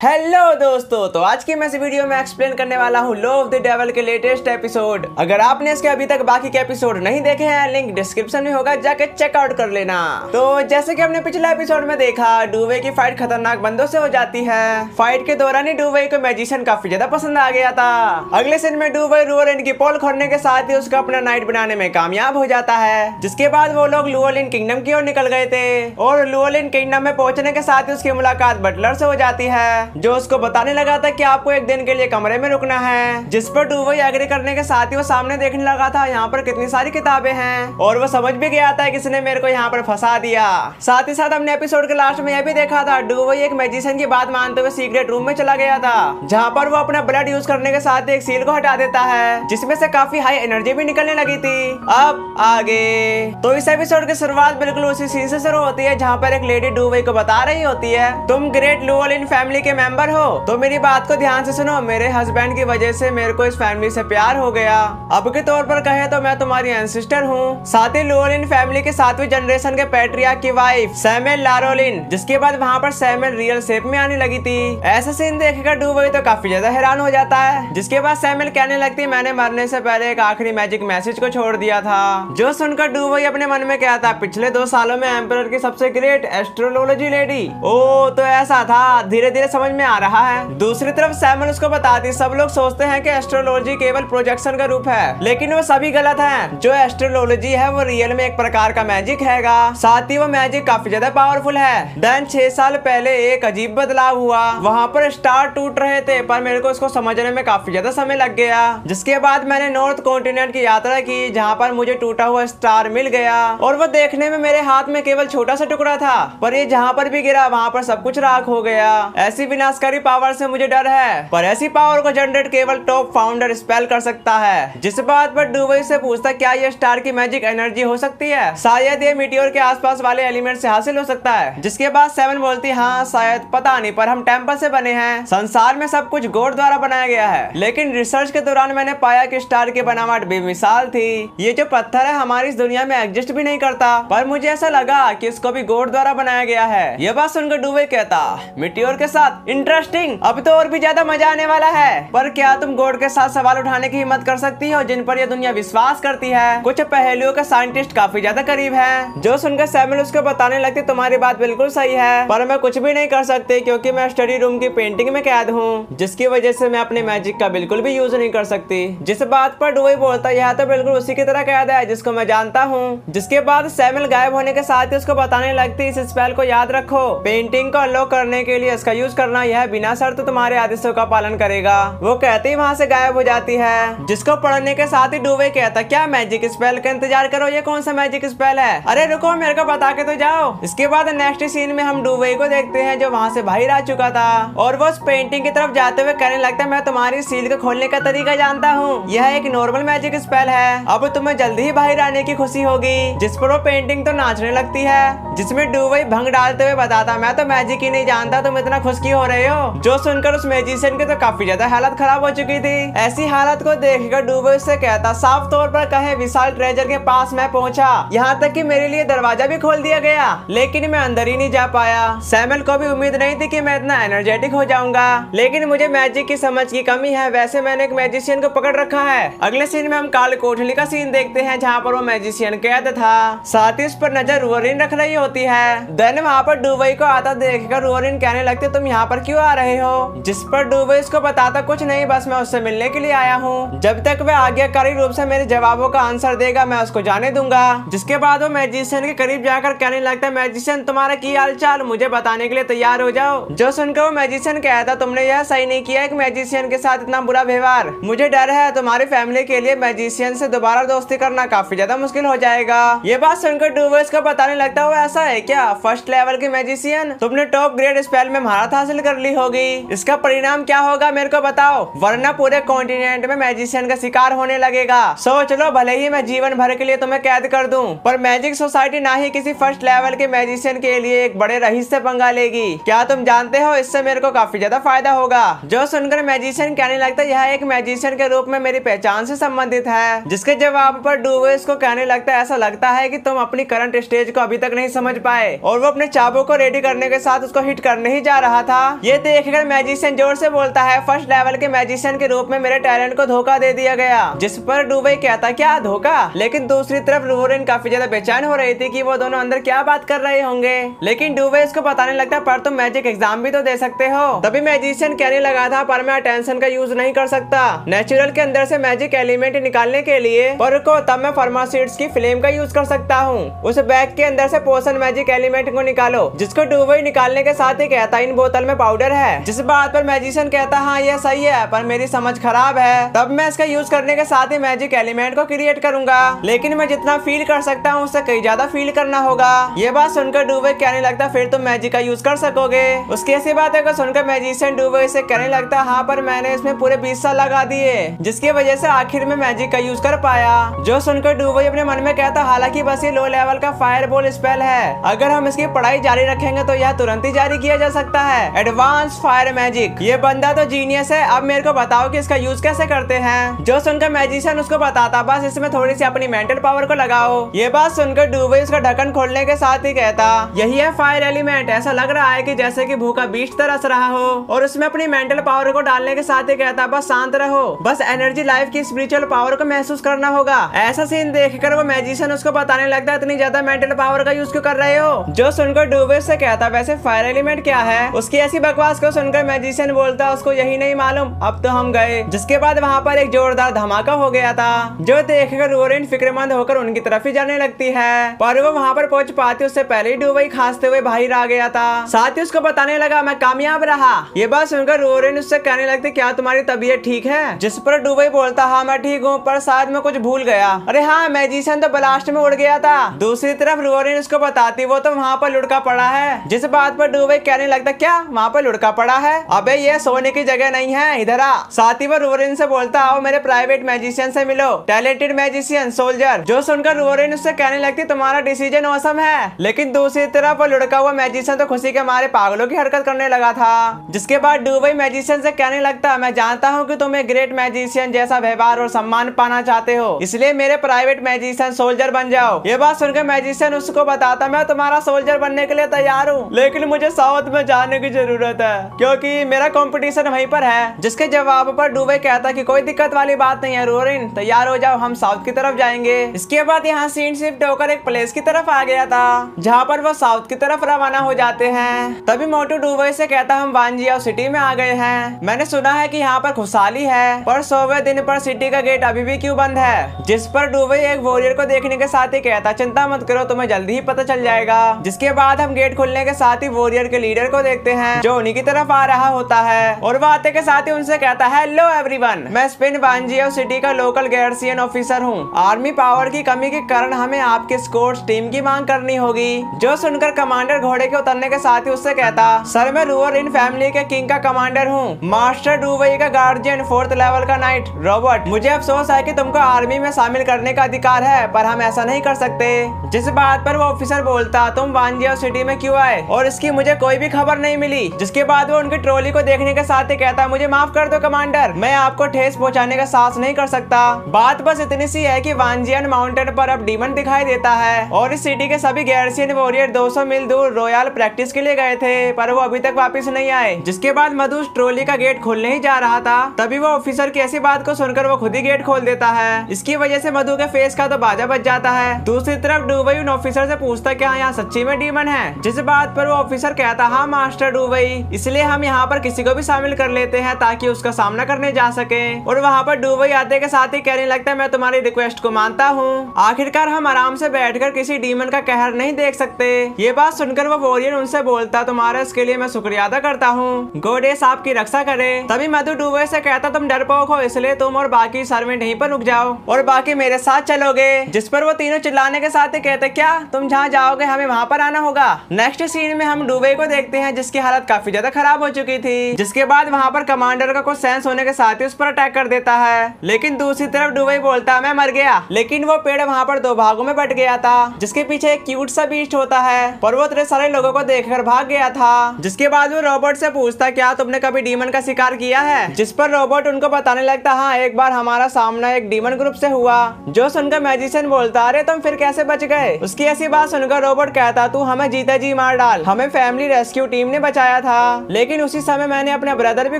Hello दोस्तों, तो आज की मैं इस वीडियो में एक्सप्लेन करने वाला हूँ लॉ ऑफ द डेविल के लेटेस्ट एपिसोड। अगर आपने इसके अभी तक बाकी के एपिसोड नहीं देखे हैं, लिंक डिस्क्रिप्शन में होगा, जाके चेकआउट कर लेना। तो जैसे कि हमने पिछले एपिसोड में देखा, डुवे की फाइट खतरनाक बंदों से हो जाती है। फाइट के दौरान ही डुवे को मैजिशियन काफी ज्यादा पसंद आ गया था। अगले सीन में डुवे लुओलिन की पोल खोलने के साथ ही उसका अपना नाइट बनाने में कामयाब हो जाता है, जिसके बाद वो लोग लुओलिन किंगडम की ओर निकल गए थे। और लुओलिन किंगडम में पहुंचने के साथ ही उसकी मुलाकात बटलर से हो जाती है, जो उसको बताने लगा था कि आपको एक दिन के लिए कमरे में रुकना है। जिस पर डुवे एग्री करने के साथ ही वो सामने देखने लगा था यहाँ पर कितनी सारी किताबें हैं, और वो समझ भी गया था किसने मेरे को यहाँ पर फंसा दिया। साथ ही साथ हमने एपिसोड के लास्ट में यह भी देखा था, डुवे एक मैजिशियन की बात मानते हुए सीक्रेट रूम में चला गया था, जहाँ पर वो अपना ब्लड यूज करने के साथ एक सील को हटा देता है, जिसमें से काफी हाई एनर्जी भी निकलने लगी थी। अब आगे तो इस एपिसोड की शुरुआत बिल्कुल उसी सीन से शुरू होती है, जहाँ पर एक लेडी डुवे को बता रही होती है, तुम ग्रेट लुओलिन फैमिली के मेंबर हो, तो मेरी बात को ध्यान से सुनो। मेरे हस्बैंड की वजह से मेरे को इस फैमिली से प्यार हो गया। अब के तौर पर कहे तो मैं तुम्हारी एंसेस्टर हूँ। साथ ही लुओलिन फैमिली के 7वीं जनरेशन के पैट्रियार्क की वाइफ सैमुअल लारोलिन, जिसके बाद वहाँ पर सैमुअल रियल शेप में आने लगी थी। ऐसा सीन देखकर डुवे तो काफी ज्यादा हैरान हो जाता है, जिसके बाद सैमुअल कहने लगती, मैंने मरने से पहले एक आखिरी मैजिक मैसेज को छोड़ दिया था। जो सुनकर डुवे अपने मन में कहता, पिछले 2 सालों में एम्परर की सबसे ग्रेट एस्ट्रोलॉजी लेडी। ओ तो ऐसा था, धीरे धीरे समझ में आ रहा है। दूसरी तरफ सैमुअल उसको बताती, सब लोग सोचते हैं कि एस्ट्रोलॉजी केवल प्रोजेक्शन का रूप है, लेकिन वो सभी गलत हैं। जो एस्ट्रोलॉजी है वो रियल में एक प्रकार का मैजिक हैगा। साथ ही वो मैजिक काफी ज्यादा पावरफुल है। देन 6 साल पहले एक अजीब बदलाव हुआ, वहाँ पर स्टार टूट रहे थे, पर मेरे को उसको समझने में काफी ज्यादा समय लग गया। जिसके बाद मैंने नॉर्थ कॉन्टिनेंट की यात्रा की, जहाँ पर मुझे टूटा हुआ स्टार मिल गया, और वो देखने में मेरे हाथ में केवल छोटा सा टुकड़ा था, पर ये जहाँ पर भी गिरा वहाँ पर सब कुछ राख हो गया। ऐसी विनाशकारी पावर से मुझे डर है, पर ऐसी पावर को जनरेट केवल टॉप फाउंडर स्पेल कर सकता है। जिस बात पर डुवे से पूछता, क्या ये स्टार की मैजिक एनर्जी हो सकती है? शायद ये मीटियोर के आसपास वाले एलिमेंट से हासिल हो सकता है। जिसके बाद सेवन बोलती, हाँ शायद, पता नहीं, पर हम टेम्पल से बने हैं। संसार में सब कुछ गॉड द्वारा बनाया गया है, लेकिन रिसर्च के दौरान मैंने पाया कि स्टार की बनावट बेमिसाल थी। ये जो पत्थर है हमारी इस दुनिया में एग्जिस्ट भी नहीं करता, पर मुझे ऐसा लगा कि इसको भी गॉड द्वारा बनाया गया है। ये बात सुनकर डुवे कहता, मीटियोर के साथ इंटरेस्टिंग, अब तो और भी ज्यादा मजा आने वाला है। पर क्या तुम गॉड के साथ सवाल उठाने की हिम्मत कर सकती हो जिन पर यह दुनिया विश्वास करती है? कुछ पहेलियों के साइंटिस्ट काफी ज्यादा करीब हैं। जो सुनकर सैमुअल उसको बताने लगती, तुम्हारी बात बिल्कुल सही है, पर मैं कुछ भी नहीं कर सकती क्योंकि मैं स्टडी रूम की पेंटिंग में कैद हूँ, जिसकी वजह से मैं अपने मैजिक का बिल्कुल भी यूज नहीं कर सकती। जिस बात पर डुवे बोलता, यह तो बिल्कुल उसी की तरह कैद है जिसको मैं जानता हूँ। जिसके बाद सैमुअल गायब होने के साथ ही उसको बताने लगती, इस स्पेल को याद रखो, पेंटिंग को अनलॉक करने के लिए इसका यूज करना, यह बिना शर्त तुम्हारे आदेशों का पालन करेगा। वो कहते ही वहाँ से गायब हो जाती है। जिसको पढ़ने के साथ ही डुवे कहता, क्या मैजिक स्पेल का इंतजार करो, ये कौन सा मैजिक स्पेल है? अरे रुको, मेरे को बता के तो जाओ। इसके बाद नेक्स्ट सीन में हम डुवे को देखते हैं, जो वहाँ से बाहर आ चुका था, और वो उस पेंटिंग की तरफ जाते हुए कहने लगता है, मैं तुम्हारी सील को खोलने का तरीका जानता हूँ, यह एक नॉर्मल मैजिक स्पेल है, अब तुम्हें जल्दी ही बाहर आने की खुशी होगी। जिस पर वो पेंटिंग तो नाचने लगती है, जिसमें डुवे भंग डालते हुए बताता, मैं तो मैजिक ही नहीं जानता, तुम इतना खुश क्यों हो रहे हो? जो सुनकर उस मैजिशियन की तो काफी ज्यादा हालत खराब हो चुकी थी। ऐसी हालत को देखकर डुवे उससे कहता, साफ तौर पर कहे विशाल ट्रेजर के पास मैं पहुंचा, यहाँ तक कि मेरे लिए दरवाजा भी खोल दिया गया, लेकिन मैं अंदर ही नहीं जा पाया। सैमुअल को भी उम्मीद नहीं थी कि मैं इतना एनर्जेटिक हो जाऊंगा, लेकिन मुझे मैजिक की समझ की कमी है। वैसे मैंने एक मैजिशियन को पकड़ रखा है। अगले सीन में हम काल कोठली का सीन देखते हैं, जहाँ पर वो मैजिशियन कैद था, साथ ही उस पर नजर लुओलिन रख रही होती है। देन वहाँ पर डुवे को आता देखकर लुओलिन कहने लगती, तुम यहाँ पर क्यों आ रहे हो? जिस पर डुवे इसको बताता, कुछ नहीं, बस मैं उससे मिलने के लिए आया हूँ। जब तक वह आज्ञाकारी रूप से मेरे जवाबों का आंसर देगा मैं उसको जाने दूंगा। जिसके बाद वो मैजिशियन के करीब जाकर कहने लगता है, मैजिशियन तुम्हारा की हाल चाल, मुझे बताने के लिए तैयार हो जाओ। जो सुनकर वो मैजिशियन कहता, तुमने यह सही नहीं किया, एक मैजिशियन के साथ इतना बुरा व्यवहार। मुझे डर है तुम्हारी फैमिली के लिए मैजिशियन से दोबारा दोस्ती करना काफी ज्यादा मुश्किल हो जाएगा। ये बात सुनकर डुवे इसको बताने लगता, वो ऐसा है क्या? फर्स्ट लेवल के मैजिशियन, तुमने टॉप ग्रेड स्पेल में महारत हासिल कर ली होगी, इसका परिणाम क्या होगा मेरे को बताओ, वरना पूरे कॉन्टिनेंट में मैजिशियन का शिकार होने लगेगा। सोच लो, भले ही मैं जीवन भर के लिए तुम्हें कैद कर दूं, पर मैजिक सोसाइटी ना ही किसी फर्स्ट लेवल के मैजिशियन के लिए एक बड़े रईस से पंगा लेगी। क्या तुम जानते हो, इससे मेरे को काफी ज्यादा फायदा होगा। जो सुनकर मैजिशियन कहने लगता है, यह एक मैजिशियन के रूप में मेरी पहचान से संबंधित है। जिसके जवाब पर डुवे इसको कहने लगता है, ऐसा लगता है कि तुम अपनी करंट स्टेज को अभी तक नहीं समझ पाए। और वो अपने चाबों को रेडी करने के साथ उसको हिट करने ही जा रहा था ये देखकर मैजिशियन जोर से बोलता है फर्स्ट लेवल के मैजिशियन के रूप में मेरे टैलेंट को धोखा दे दिया गया। जिस पर डुबई कहता क्या धोखा। लेकिन दूसरी तरफ वुल्वरीन काफी ज्यादा बेचैन हो रही थी कि वो दोनों अंदर क्या बात कर रहे होंगे। लेकिन डुबई इसको बताने लगता पर तुम मैजिक एग्जाम भी तो दे सकते हो। तभी मैजिशियन कहने लगा था पर मैं अटेंशन का यूज नहीं कर सकता नेचुरल के अंदर से मैजिक एलिमेंट निकालने के लिए, पर को तब मैं फार्मास्यूटिक्स की फ्लेम का यूज कर सकता हूँ। उस बैग के अंदर से पोशन मैजिक एलिमेंट को निकालो, जिसको डुबई निकालने के साथ ही कहता इन बोतल में पाउडर है। जिस बात पर मैजिशियन कहता हाँ यह सही है पर मेरी समझ खराब है, तब मैं इसका यूज करने के साथ ही मैजिक एलिमेंट को क्रिएट करूंगा। लेकिन मैं जितना फील कर सकता हूँ उससे कहीं ज्यादा फील करना होगा। ये बात सुनकर डुबई कहने लगता फिर तुम मैजिक का यूज कर सकोगे। उसकी ऐसी बातें को सुनकर मैजिशियन डुबई से कहने लगता हाँ पर मैंने इसमें पूरे 20 साल लगा दिए, जिसकी वजह से आखिर में मैजिक का यूज कर पाया। जो सुनकर डुबई अपने मन में कहता हालांकि बस ये लो लेवल का फायरबॉल स्पेल है, अगर हम इसकी पढ़ाई जारी रखेंगे तो यह तुरंत ही जारी किया जा सकता है। Advance fire magic. ये बंदा तो जीनियस है, अब मेरे को बताओ कि इसका यूज कैसे करते हैं। जो सुनकर मैजिशियन उसको बताता बस इसमें थोड़ी सी अपनी मेंटल पावर को लगाओ। ये बात सुनकर डुबई उसका ढक्कन खोलने के साथ ही कहता यही है फायर एलिमेंट। ऐसा लग रहा है कि जैसे कि भूखा बीच तरस रहा हो, और उसमें अपनी मेंटल पावर को डालने के साथ ही कहता बस शांत रहो, बस एनर्जी लाइफ की स्पिरिचुअल पावर को महसूस करना होगा। ऐसा सीन देखकर वो मैजिशियन उसको बताने लगता इतनी ज्यादा मेंटल पावर का यूज क्यों कर रहे हो। जो सुनकर डुबई से कहता वैसे फायर एलिमेंट क्या है। उसकी ऐसी बकवास को सुनकर मैजिशियन बोलता उसको यही नहीं मालूम, अब तो हम गए। जिसके बाद वहाँ पर एक जोरदार धमाका हो गया था, जो देखकर वुल्वरीन फिक्रमंद होकर उनकी तरफ ही जाने लगती है, पर वो वहाँ पर पहुँच पाती उससे पहले ही डुबई खांसते हुए बाहर आ गया था। साथ ही उसको बताने लगा मैं कामयाब रहा। ये बात सुनकर वुल्वरीन उससे कहने लगती क्या तुम्हारी तबीयत ठीक है। जिस पर डुबई बोलता हाँ मैं ठीक हूँ पर शायद मैं कुछ भूल गया। अरे हाँ मैजिशियन तो ब्लास्ट में उड़ गया था। दूसरी तरफ वुल्वरीन उसको बताती वो तो वहाँ पर लुढ़का पड़ा है। जिस बात पर डुबई कहने लगता क्या वहाँ पर लुढ़का पड़ा है, अबे ये सोने की जगह नहीं है, इधर आ। साथ ही वो वुल्वरीन से बोलता आओ मेरे प्राइवेट मैजिशियन से मिलो, टैलेंटेड मैजिशियन सोल्जर। जो सुनकर वुल्वरीन उससे कहने लगती तुम्हारा डिसीजन औसम है। लेकिन दूसरी तरफ वो लुढ़का हुआ मैजिशियन तो खुशी के मारे पागलों की हरकत करने लगा था। जिसके बाद डुबई मैजिशियन से कहने लगता मैं जानता हूँ कि तुम एक ग्रेट मैजिशियन जैसा व्यवहार और सम्मान पाना चाहते हो, इसलिए मेरे प्राइवेट मैजिशियन सोल्जर बन जाओ। ये बात सुनकर मैजिशियन उसको बताता मैं तुम्हारा सोल्जर बनने के लिए तैयार हूँ, लेकिन मुझे साउथ में जाने की जरूरत है क्योंकि मेरा कंपटीशन वहीं पर है। जिसके जवाब पर डुबई कहता कि कोई दिक्कत वाली बात नहीं है वुल्वरीन, तैयार हो जाओ हम साउथ की तरफ जाएंगे। इसके बाद यहाँ सीन शिफ्ट होकर एक प्लेस की तरफ आ गया था जहाँ पर वो साउथ की तरफ रवाना हो जाते हैं। तभी मोटू डुबई से कहता हम वांजियाओ सिटी में आ गए हैं। मैंने सुना है कि यहाँ पर खुशहाली है, पर 100वें दिन पर सिटी का गेट अभी भी क्यों बंद है। जिस पर डुबई एक वॉरियर को देखने के साथ ही कहता चिंता मत करो तुम्हें जल्दी ही पता चल जाएगा। जिसके बाद हम गेट खुलने के साथ ही वॉरियर के लीडर को देखते हैं जो उन्हीं की तरफ आ रहा होता है, और वो आते के साथ ही उनसे कहता है हेलो एवरीवन, मैं स्पेन वांजियाओ सिटी का लोकल गार्जियन ऑफिसर हूँ। आर्मी पावर की कमी के कारण हमें आपके स्कोर्ट्स टीम की मांग करनी होगी। जो सुनकर कमांडर घोड़े के उतरने के साथ ही उससे कहता सर मैं वुल्वरीन फैमिली के किंग का कमांडर हूँ, मास्टर डुबई का गार्जियन 4th लेवल का नाइट रॉबर्ट। मुझे अफसोस है कि तुमको आर्मी में शामिल करने का अधिकार है पर हम ऐसा नहीं कर सकते। जिस बात पर वो ऑफिसर बोलता तुम वांजियाओ सिटी में क्यों आए और इसकी मुझे कोई भी खबर नहीं मिली। जिसके बाद वो उनकी ट्रॉली को देखने के साथ ही कहता मुझे माफ कर दो कमांडर, मैं आपको ठेस पहुंचाने का साहस नहीं कर सकता। बात बस इतनी सी है कि वांजियन माउंटेन पर अब डीमन दिखाई देता है और इस सिटी के सभी गार्जियन वॉरियर 200 मील दूर रॉयल प्रैक्टिस के लिए गए थे पर वो अभी तक वापस नहीं आए। जिसके बाद मधु ट्रॉली का गेट खोलने ही जा रहा था, तभी वो ऑफिसर की ऐसी बात को सुनकर वो खुद ही गेट खोल देता है। इसकी वजह से मधु के फेस का तो बाजा बच जाता है। दूसरी तरफ डुबई उन ऑफिसर से पूछता क्या यहाँ सच्ची में डीमन है। जिस बात पर वो ऑफिसर कहता हाँ मास्टर डुबई, इसलिए हम यहाँ पर किसी को भी शामिल कर लेते हैं ताकि उसका सामना करने जा सके। और वहाँ पर डुबई आते के साथ ही कहने लगता है मैं तुम्हारी रिक्वेस्ट को मानता हूँ, आखिरकार हम आराम से बैठकर किसी डीमन का कहर नहीं देख सकते। ये बात सुनकर वो वॉरियर उनसे बोलता तुम्हारे इसके लिए मैं शुक्रिया अदा करता हूँ, गॉडेस आपकी रक्षा करे। तभी मधु डुबई से कहता तुम डरपोक हो इसलिए तुम और बाकी सर्वेंट यहीं पर रुक जाओ और बाकी मेरे साथ चलोगे। जिस पर वो तीनों चिल्लाने के साथ ही कहते क्या तुम जहाँ जाओगे हमें वहाँ पर आना होगा। नेक्स्ट सीन में हम डुबई को देखते हैं जिसकी हालत काफी ज्यादा खराब हो चुकी थी। जिसके बाद वहाँ पर कमांडर का कुछ सेंस होने के साथ ही उस पर अटैक कर देता है। लेकिन दूसरी तरफ डुबई बोलता मैं मर गया, लेकिन वो पेड़ वहाँ पर 2 भागों में बट गया था जिसके पीछे एक क्यूट सा बीस्ट होता है, पर वो इतने सारे लोगों को देखकर भाग गया था। जिसके बाद वो रॉबर्ट से पूछता क्या तुमने कभी डीमन का शिकार किया है। जिस पर रॉबर्ट उनको बताने लगता हाँ एक बार हमारा सामना एक डीमन ग्रुप से हुआ। जो सुनकर मैजिशियन बोलता अरे तुम फिर कैसे बच गए। उसकी ऐसी बात सुनकर रॉबर्ट कहता तू हमें जीते जी मार डाल, हमें फैमिली रेस्क्यू टीम ने बचाया था, लेकिन उसी समय मैंने अपना ब्रदर भी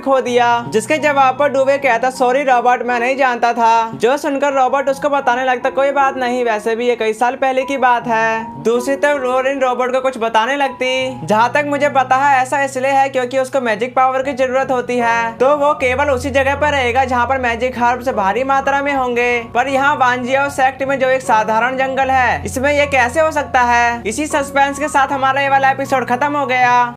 खो दिया। जिसके जवाब पर डुवे कहता सॉरी रॉबर्ट, मैं नहीं जानता था। जो सुनकर रॉबर्ट उसको बताने लगता कोई बात नहीं, वैसे भी ये कई साल पहले की बात है। दूसरी तरफ लोरेन रॉबर्ट को कुछ बताने लगती। जहाँ तक मुझे पता है ऐसा इसलिए है क्योंकि उसको मैजिक पावर की जरूरत होती है, तो वो केवल उसी जगह पर रहेगा जहाँ पर मैजिक हर्ब्स भारी मात्रा में होंगे। पर यहाँ वांजिया सेक्ट में जो एक साधारण जंगल है, इसमें ये कैसे हो सकता है? इसी सस्पेंस के साथ हमारा ये वाला एपिसोड खत्म हो गया।